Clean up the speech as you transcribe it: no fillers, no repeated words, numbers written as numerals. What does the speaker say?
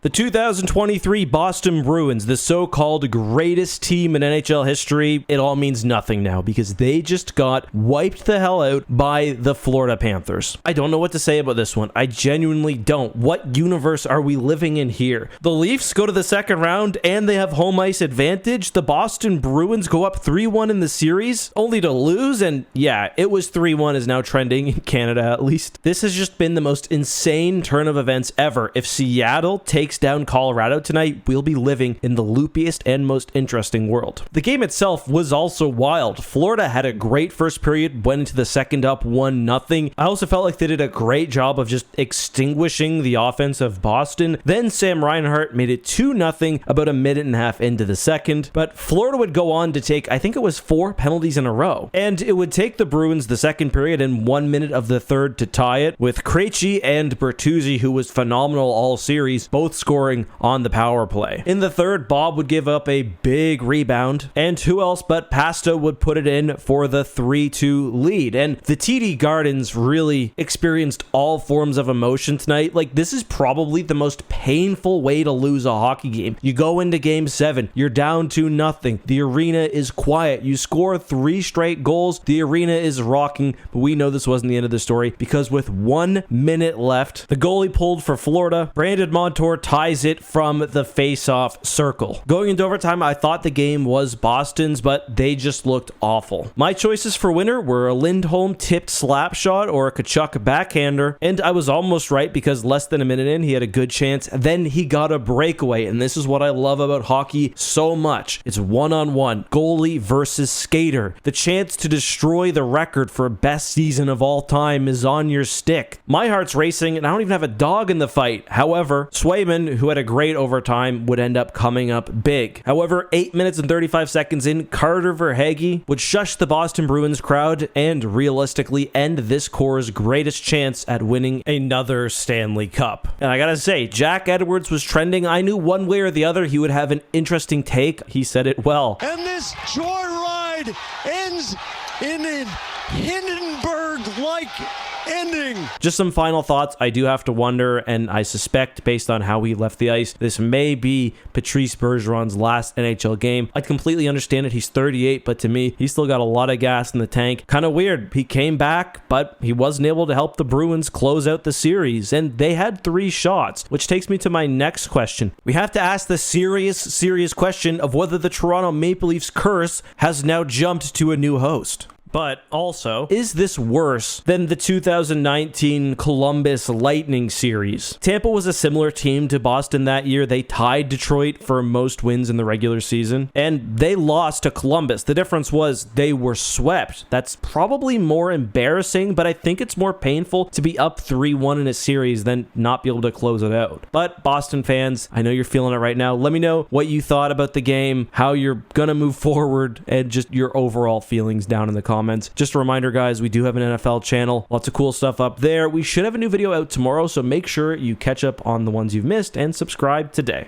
The 2023 Boston Bruins, the so-called greatest team in NHL history, it all means nothing now because they just got wiped the hell out by the Florida Panthers. I don't know what to say about this one. I genuinely don't. What universe are we living in here? The Leafs go to the second round and they have home ice advantage. The Boston Bruins go up 3-1 in the series only to lose, and yeah, it was 3-1 is now trending in Canada at least. This has just been the most insane turn of events ever. If Seattle takes down Colorado tonight, we'll be living in the loopiest and most interesting world. The game itself was also wild. Florida had a great first period, went into the second up 1-0. I also felt like they did a great job of just extinguishing the offense of Boston. Then Sam Reinhart made it 2-0 about a minute and a half into the second, but Florida would go on to take, I think it was 4 penalties in a row, and it would take the Bruins the second period and 1 minute of the third to tie it, with Krejci and Bertuzzi, who was phenomenal all series, both scoring on the power play. In the third, Bob would give up a big rebound, and who else but Pasta would put it in for the 3-2 lead. And the TD Gardens really experienced all forms of emotion tonight. Like, this is probably the most painful way to lose a hockey game. You go into game 7, you're down 2-0. The arena is quiet. You score 3 straight goals. The arena is rocking, but we know this wasn't the end of the story because with 1 minute left, the goalie pulled for Florida. Brandon Montour ties it from the face-off circle. Going into overtime, I thought the game was Boston's, but they just looked awful. My choices for winner were a Lindholm tipped slap shot or a Tkachuk backhander, and I was almost right because less than a minute in, he had a good chance. Then he got a breakaway, and this is what I love about hockey so much. It's one-on-one, goalie versus skater. The chance to destroy the record for best season of all time is on your stick. My heart's racing, and I don't even have a dog in the fight. However, Swayman, who had a great overtime, would end up coming up big. However, 8 minutes and 35 seconds in, Carter Verhaeghe would shush the Boston Bruins crowd and realistically end this core's greatest chance at winning another Stanley Cup. And I gotta say, Jack Edwards was trending. I knew one way or the other he would have an interesting take. He said it well. And this joyride ends in a Hindenburg-like ending. Just some final thoughts. I do have to wonder, and I suspect based on how he left the ice, this may be Patrice Bergeron's last NHL game. I completely understand it. He's 38, but to me, he's still got a lot of gas in the tank. Kind of weird. He came back, but he wasn't able to help the Bruins close out the series, and they had 3 shots, which takes me to my next question. We have to ask the serious question of whether the Toronto Maple Leafs curse has now jumped to a new host. But also, is this worse than the 2019 Columbus Lightning series? Tampa was a similar team to Boston that year. They tied Detroit for most wins in the regular season, and they lost to Columbus. The difference was they were swept. That's probably more embarrassing, but I think it's more painful to be up 3-1 in a series than not be able to close it out. But Boston fans, I know you're feeling it right now. Let me know what you thought about the game, how you're gonna move forward, and just your overall feelings down in the comments. Just a reminder, guys, we do have an NFL channel. Lots of cool stuff up there. We should have a new video out tomorrow, so make sure you catch up on the ones you've missed and subscribe today.